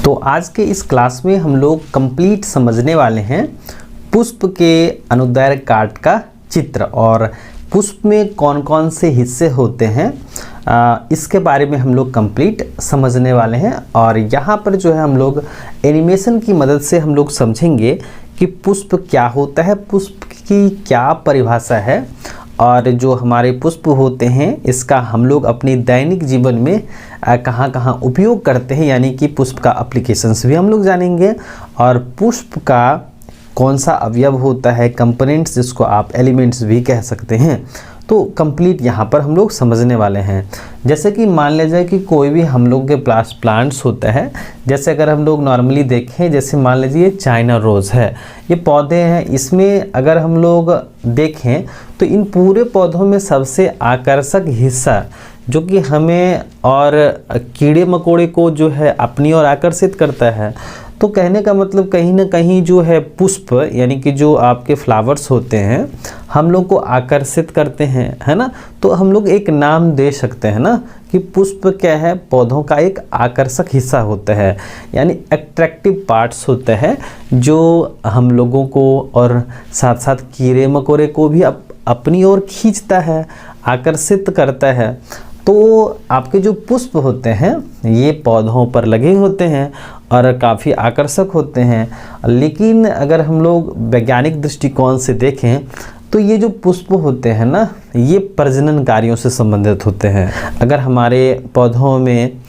तो आज के इस क्लास में हम लोग कंप्लीट समझने वाले हैं पुष्प के अनुदैर्घ्य काट का चित्र और पुष्प में कौन कौन से हिस्से होते हैं इसके बारे में हम लोग कंप्लीट समझने वाले हैं। और यहाँ पर जो है हम लोग एनिमेशन की मदद से हम लोग समझेंगे कि पुष्प क्या होता है, पुष्प की क्या परिभाषा है और जो हमारे पुष्प होते हैं इसका हम लोग अपने दैनिक जीवन में कहाँ कहाँ उपयोग करते हैं, यानी कि पुष्प का एप्लीकेशंस भी हम लोग जानेंगे। और पुष्प का कौन सा अवयव होता है, कंपोनेंट्स जिसको आप एलिमेंट्स भी कह सकते हैं, तो कंप्लीट यहाँ पर हम लोग समझने वाले हैं। जैसे कि मान लीजिए कि कोई भी हम लोग के प्लांट्स होता है, जैसे अगर हम लोग नॉर्मली देखें, जैसे मान लीजिए चाइना रोज़ है, ये पौधे हैं, इसमें अगर हम लोग देखें तो इन पूरे पौधों में सबसे आकर्षक हिस्सा जो कि हमें और कीड़े मकोड़े को जो है अपनी ओर आकर्षित करता है, तो कहने का मतलब कहीं ना कहीं जो है पुष्प यानी कि जो आपके फ्लावर्स होते हैं हम लोग को आकर्षित करते हैं, है ना। तो हम लोग एक नाम दे सकते हैं ना कि पुष्प क्या है, पौधों का एक आकर्षक हिस्सा होता है, यानी अट्रैक्टिव पार्ट्स होते हैं जो हम लोगों को और साथ साथ कीड़े मकोड़े को भी अपनी ओर खींचता है, आकर्षित करता है। तो आपके जो पुष्प होते हैं ये पौधों पर लगे होते हैं और काफ़ी आकर्षक होते हैं। लेकिन अगर हम लोग वैज्ञानिक दृष्टिकोण से देखें तो ये जो पुष्प होते हैं ना, ये प्रजनन कार्यों से संबंधित होते हैं। अगर हमारे पौधों में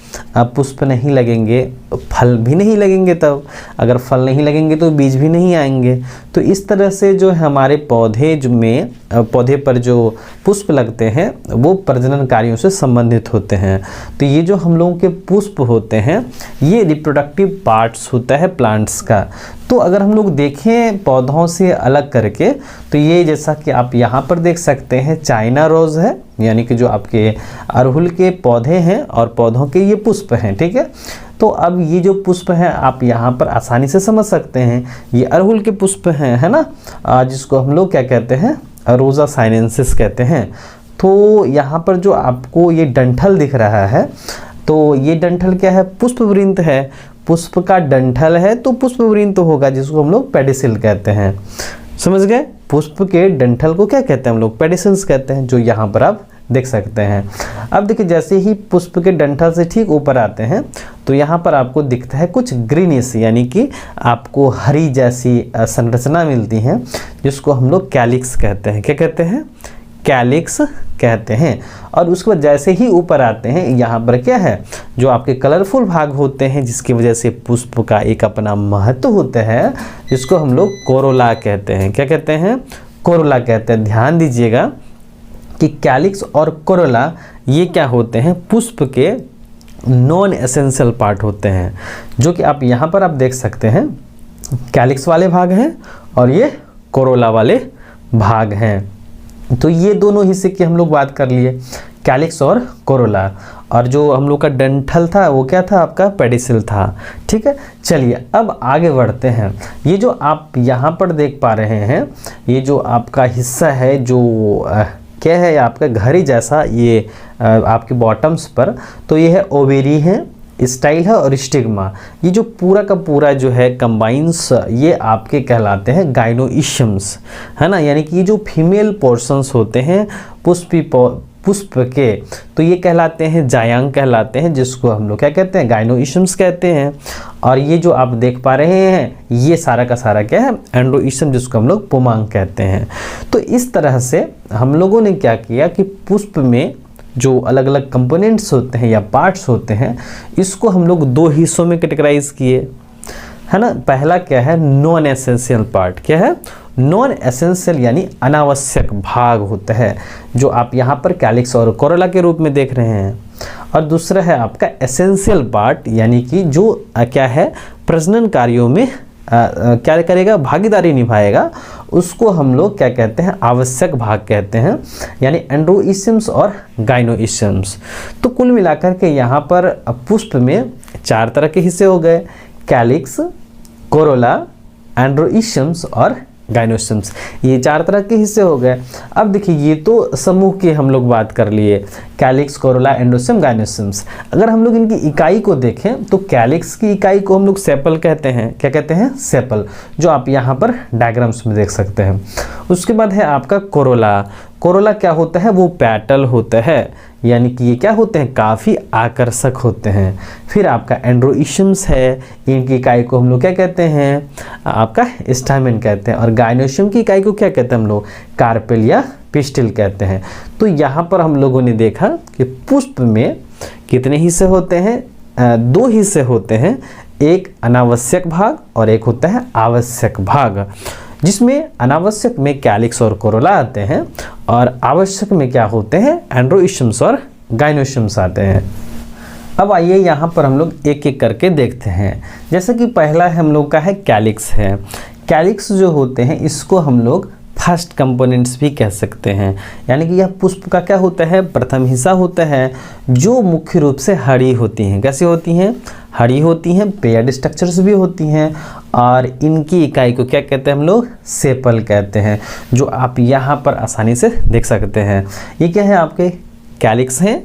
पुष्प नहीं लगेंगे फल भी नहीं लगेंगे, तब अगर फल नहीं लगेंगे तो बीज भी नहीं आएंगे। तो इस तरह से जो हमारे पौधे पर जो पुष्प लगते हैं वो प्रजनन कार्यों से संबंधित होते हैं। तो ये जो हम लोगों के पुष्प होते हैं ये रिप्रोडक्टिव पार्ट्स होता है प्लांट्स का। तो अगर हम लोग देखें पौधों से अलग करके तो ये जैसा कि आप यहाँ पर देख सकते हैं चाइना रोज़ है, यानी कि जो आपके अड़हुल के पौधे हैं और पौधों के ये पुष्प हैं, ठीक है। तो अब ये जो पुष्प हैं आप यहाँ पर आसानी से समझ सकते हैं, ये अड़हुल के पुष्प हैं, है ना, जिसको हम लोग क्या कहते हैं, रोज़ा साइनेंसिस कहते हैं। तो यहाँ पर जो आपको ये डंठल दिख रहा है, तो ये डंठल क्या है, पुष्पवृंत है। पुष्प का डंठल है तो पुष्पवृंत होगा, जिसको हम लोग पेडिसिल कहते हैं। समझ गए, पुष्प के डंठल को क्या कहते हैं हम लोग, पेडिसिल्स कहते हैं, जो यहाँ पर आप देख सकते हैं। अब देखिए जैसे ही पुष्प के डंठल से ठीक ऊपर आते हैं तो यहाँ पर आपको दिखता है कुछ ग्रीनिश, यानी कि आपको हरी जैसी संरचना मिलती है, जिसको हम लोग कैलिक्स कहते हैं। क्या कहते हैं, कैलिक्स कहते हैं। और उसके बाद जैसे ही ऊपर आते हैं यहाँ पर क्या है, जो आपके कलरफुल भाग होते हैं, जिसकी वजह से पुष्प का एक अपना महत्व होता है, जिसको हम लोग कोरोला कहते हैं। क्या कहते हैं, कोरोला कहते हैं। ध्यान दीजिएगा कि कैलिक्स और कोरोला ये क्या होते हैं, पुष्प के नॉन एसेंशियल पार्ट होते हैं, जो कि आप यहाँ पर आप देख सकते हैं कैलिक्स वाले भाग हैं और ये कोरोला वाले भाग हैं। तो ये दोनों हिस्से की हम लोग बात कर लिए, कैलिक्स और कोरोला। और जो हम लोग का डंठल था वो क्या था, आपका पेडिसिल था, ठीक है। चलिए अब आगे बढ़ते हैं। ये जो आप यहाँ पर देख पा रहे हैं, ये जो आपका हिस्सा है जो क्या है, आपका घड़ी जैसा, ये आपके बॉटम्स पर, तो ये है ओवेरी है, स्टाइल है और स्टिग्मा। ये जो पूरा का पूरा जो है कंबाइंस, ये आपके कहलाते हैं गाइनोइशियम्स, है ना, यानी कि ये जो फीमेल पोर्शंस होते हैं पुष्प के, तो ये कहलाते हैं जायांग कहलाते हैं, जिसको हम लोग क्या कहते हैं, गाइनोइशियम्स कहते हैं। और ये जो आप देख पा रहे हैं ये सारा का सारा क्या है, एंड्रोइशियम, जिसको हम लोग पुमांग कहते हैं। तो इस तरह से हम लोगों ने क्या किया कि पुष्प में जो अलग अलग कंपोनेंट्स होते हैं या पार्ट्स होते हैं, इसको हम लोग दो हिस्सों में कैटेगराइज किए, है ना। पहला क्या है, नॉन एसेंशियल पार्ट। क्या है, नॉन एसेंशियल यानी अनावश्यक भाग होता है, जो आप यहाँ पर कैलिक्स और कोरोला के रूप में देख रहे हैं। और दूसरा है आपका एसेंशियल पार्ट, यानी कि जो क्या है, प्रजनन कार्यों में क्या करेगा, भागीदारी निभाएगा, उसको हम लोग क्या कहते हैं, आवश्यक भाग कहते हैं, यानी एंड्रोइशियम्स और गाइनोइशियम्स। तो कुल मिलाकर के यहाँ पर पुष्प में 4 तरह के हिस्से हो गए, कैलिक्स, कोरोला, एंड्रोइशियम्स और गाइनोइशियम्स। ये 4 तरह के हिस्से हो गए। अब देखिए ये तो समूह के हम लोग बात कर लिए, कैलिक्स, कोरोला, एंडोसियम, गाइनोइशियम्स। अगर हम लोग इनकी इकाई को देखें तो कैलिक्स की इकाई को हम लोग सेपल कहते हैं। क्या कहते हैं? सेपल, जो आप यहाँ पर डायग्राम्स में देख सकते हैं। उसके बाद है आपका कोरोला। कोरोला क्या होता है? वो पेटल होता है, यानी कि ये क्या होते हैं? काफ़ी आकर्षक होते हैं। फिर आपका एंड्रोइशियम्स है, इनकी इकाई को हम लोग क्या कहते हैं? आपका स्टामेन कहते हैं। और गाइनोइशियम की इकाई को क्या कहते हैं हम लोग? कार्पेल या पिस्टिल कहते हैं। तो यहाँ पर हम लोगों ने देखा कि पुष्प में कितने हिस्से होते हैं? 2 हिस्से होते हैं, एक अनावश्यक भाग और एक होता है आवश्यक भाग, जिसमें अनावश्यक में कैलिक्स और कोरोला आते हैं और आवश्यक में क्या होते हैं? एंड्रोइशियम्स और गाइनोइशियम्स आते हैं। अब आइए यहाँ पर हम लोग एक एक करके देखते हैं। जैसे कि पहला हम लोग का है कैलिक्स है। कैलिक्स जो होते हैं इसको हम लोग फर्स्ट कंपोनेंट्स भी कह सकते हैं, यानी कि यह पुष्प का क्या होता है? प्रथम हिस्सा होता है, जो मुख्य रूप से हरी होती हैं। कैसी होती हैं? हरी होती हैं, पेयर्ड स्ट्रक्चर्स भी होती हैं। और इनकी इकाई को क्या कहते हैं हम लोग? सेपल कहते हैं, जो आप यहाँ पर आसानी से देख सकते हैं। ये क्या है? आपके कैलिक्स हैं।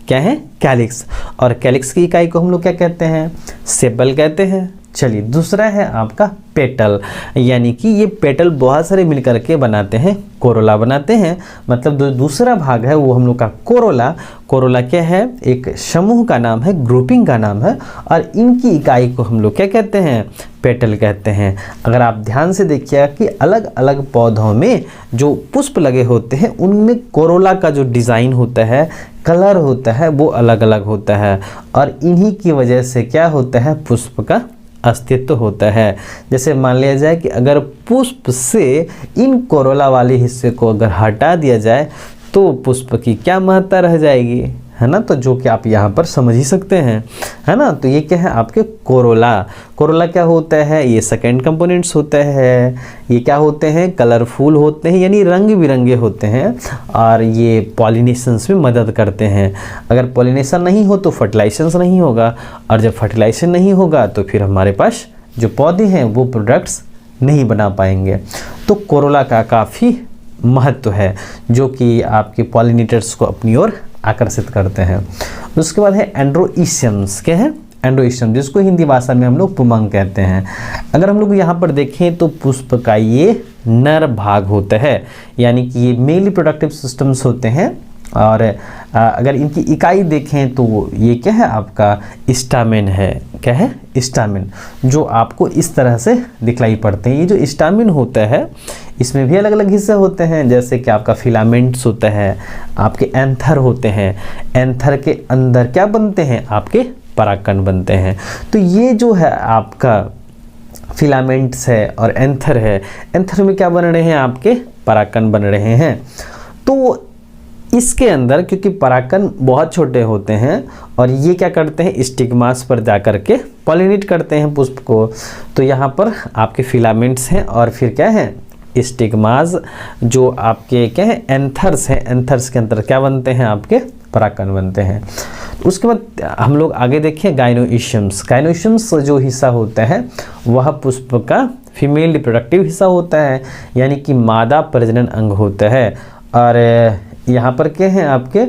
क्या है? कैलिक्स। और कैलिक्स की इकाई को हम लोग क्या कहते हैं? सेपल कहते हैं। चलिए, दूसरा है आपका पेटल, यानी कि ये पेटल बहुत सारे मिलकर के बनाते हैं, कोरोला बनाते हैं। मतलब जो दूसरा भाग है वो हम लोग का कोरोला। कोरोला क्या है? एक समूह का नाम है, ग्रुपिंग का नाम है। और इनकी इकाई को हम लोग क्या कहते हैं? पेटल कहते हैं। अगर आप ध्यान से देखिएगा कि अलग अलग पौधों में जो पुष्प लगे होते हैं उनमें कोरोला का जो डिज़ाइन होता है, कलर होता है, वो अलग अलग होता है। और इन्हीं की वजह से क्या होता है? पुष्प का अस्तित्व होता है। जैसे मान लिया जाए कि अगर पुष्प से इन कोरोला वाले हिस्से को अगर हटा दिया जाए तो पुष्प की क्या महत्ता रह जाएगी, है ना? तो जो कि आप यहाँ पर समझ ही सकते हैं, है ना? तो ये क्या है? आपके कोरोला। कोरोला क्या होता है? ये सेकेंड कंपोनेंट्स होते हैं। ये क्या होते हैं? कलरफुल होते हैं, यानी रंग बिरंगे होते हैं। और ये पॉलिनेशंस में मदद करते हैं। अगर पॉलिनेशन नहीं हो तो फर्टिलाइजेशन नहीं होगा, और जब फर्टिलाइजेशन नहीं होगा तो फिर हमारे पास जो पौधे हैं वो प्रोडक्ट्स नहीं बना पाएंगे। तो कोरोला का काफ़ी महत्व है, जो कि आपके पॉलिनेटर्स को अपनी ओर आकर्षित करते हैं। उसके बाद है एंड्रोइशियम्स। क्या है? एंड्रोइशियम, जिसको हिंदी भाषा में हम लोग पुमंग कहते हैं। अगर हम लोग यहाँ पर देखें तो पुष्प का ये नर भाग होता है, यानी कि ये मेनली प्रोडक्टिव सिस्टम्स होते हैं। और अगर इनकी इकाई देखें तो ये क्या है? आपका स्टामेन है। क्या है? स्टामेन, जो आपको इस तरह से दिखलाई पड़ते हैं। ये जो स्टामेन होता है इसमें भी अलग अलग हिस्से होते हैं, जैसे कि आपका फिलामेंट्स होता है, आपके एंथर होते हैं। एंथर के अंदर क्या बनते हैं? आपके परागकण बनते हैं। तो ये जो है आपका फिलामेंट्स है और एंथर है। एंथर में क्या बन रहे हैं? आपके परागकण बन रहे हैं। तो इसके अंदर क्योंकि परागकण बहुत छोटे होते हैं और ये क्या करते हैं? स्टिग्मास पर जाकर के पॉलिनेट करते हैं पुष्प को। तो यहाँ पर आपके फिलामेंट्स हैं और फिर क्या है? स्टिग्मास, जो आपके क्या है? एंथर्स हैं। एंथर्स के अंदर क्या बनते हैं? आपके परागकण बनते हैं। उसके बाद हम लोग आगे देखें गाइनोइशियम्स। गाइनोइशियम्स जो हिस्सा होता है वह पुष्प का फीमेल रिप्रोडक्टिव हिस्सा होता है, यानी कि मादा प्रजनन अंग होता है। और यहाँ पर क्या है आपके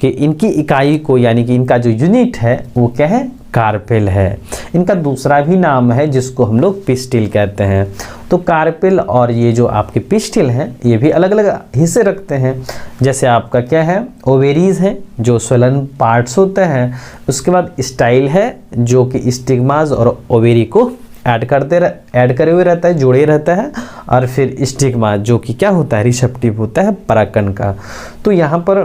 कि इनकी इकाई को, यानी कि इनका जो यूनिट है वो क्या है? कार्पेल है। इनका दूसरा भी नाम है जिसको हम लोग पिस्टिल कहते हैं। तो कार्पेल और ये जो आपके पिस्टिल हैं ये भी अलग अलग हिस्से रखते हैं। जैसे आपका क्या है? ओवेरीज है, जो स्वलन पार्ट्स होते हैं। उसके बाद स्टाइल है, जो कि स्टिग्मास और ओवेरी को ऐड करे हुए रहता है, जोड़े रहता है। और फिर स्टिग्मा, जो कि क्या होता है? रिसेप्टिव होता है परागकण का। तो यहाँ पर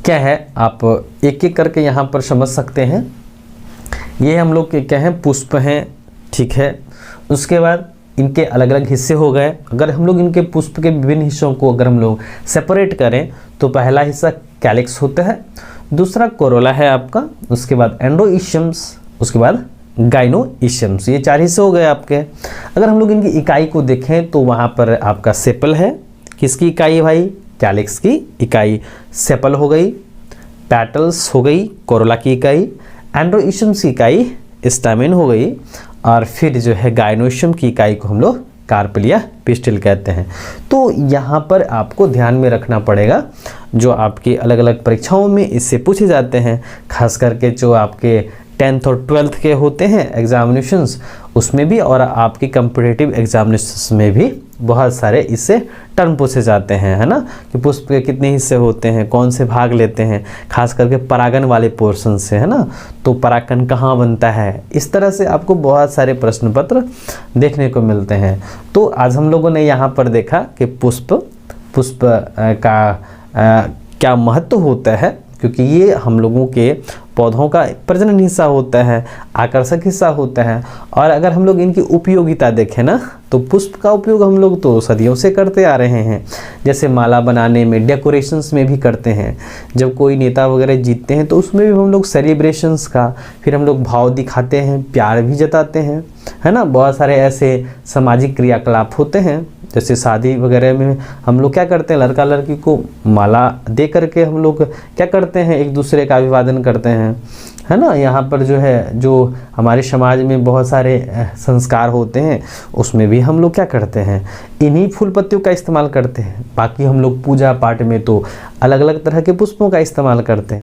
क्या है? आप एक एक करके यहाँ पर समझ सकते हैं। ये हम लोग के क्या हैं? पुष्प हैं, ठीक है। उसके बाद इनके अलग अलग हिस्से हो गए। अगर हम लोग इनके पुष्प के विभिन्न हिस्सों को अगर हम लोग सेपरेट करें तो पहला हिस्सा कैलिक्स होता है, दूसरा कोरोला है आपका, उसके बाद एंड्रोइशियम्स, उसके बाद गाइनोइशियम्स। ये 4 हिस्से हो गए आपके। अगर हम लोग इनकी इकाई को देखें तो वहाँ पर आपका सेपल है। किसकी इकाई है भाई? कैलिक्स की इकाई सेपल हो गई, पेटल्स हो गई कोरोला की इकाई, एंड्रोइशियम्स की इकाई स्टामेन हो गई, और फिर जो है गाइनोइशियम की इकाई को हम लोग कार्पेल या पिस्टिल कहते हैं। तो यहाँ पर आपको ध्यान में रखना पड़ेगा, जो आपकी अलग अलग परीक्षाओं में इससे पूछे जाते हैं, खास करके जो आपके 10th और 12th के होते हैं एग्जामिनेशंस, उसमें भी और आपकी कॉम्पिटिटिव एग्जामिनेशंस में भी बहुत सारे इससे टर्म पूछे जाते हैं, है ना, कि पुष्प के कितने हिस्से होते हैं, कौन से भाग लेते हैं, खास करके परागन वाले पोर्शन से, है ना, तो परागकण कहाँ बनता है। इस तरह से आपको बहुत सारे प्रश्न पत्र देखने को मिलते हैं। तो आज हम लोगों ने यहाँ पर देखा कि पुष्प का क्या महत्व होता है, क्योंकि ये हम लोगों के पौधों का प्रजनन हिस्सा होता है, आकर्षक हिस्सा होता है। और अगर हम लोग इनकी उपयोगिता देखें ना, तो पुष्प का उपयोग हम लोग तो सदियों से करते आ रहे हैं, जैसे माला बनाने में, डेकोरेशंस में भी करते हैं। जब कोई नेता वगैरह जीतते हैं तो उसमें भी हम लोग सेलिब्रेशंस का फिर हम लोग भाव दिखाते हैं, प्यार भी जताते हैं, है ना। बहुत सारे ऐसे सामाजिक क्रियाकलाप होते हैं, जैसे शादी वगैरह में हम लोग क्या करते हैं, लड़का लड़की को माला दे करके हम लोग क्या करते हैं, एक दूसरे का अभिवादन करते हैं, है ना। यहाँ पर जो है, जो हमारे समाज में बहुत सारे संस्कार होते हैं, उसमें भी हम लोग क्या करते हैं, इन्हीं फूल पत्तियों का इस्तेमाल करते हैं। बाकी हम लोग पूजा पाठ में तो अलग अलग तरह के पुष्पों का इस्तेमाल करते हैं।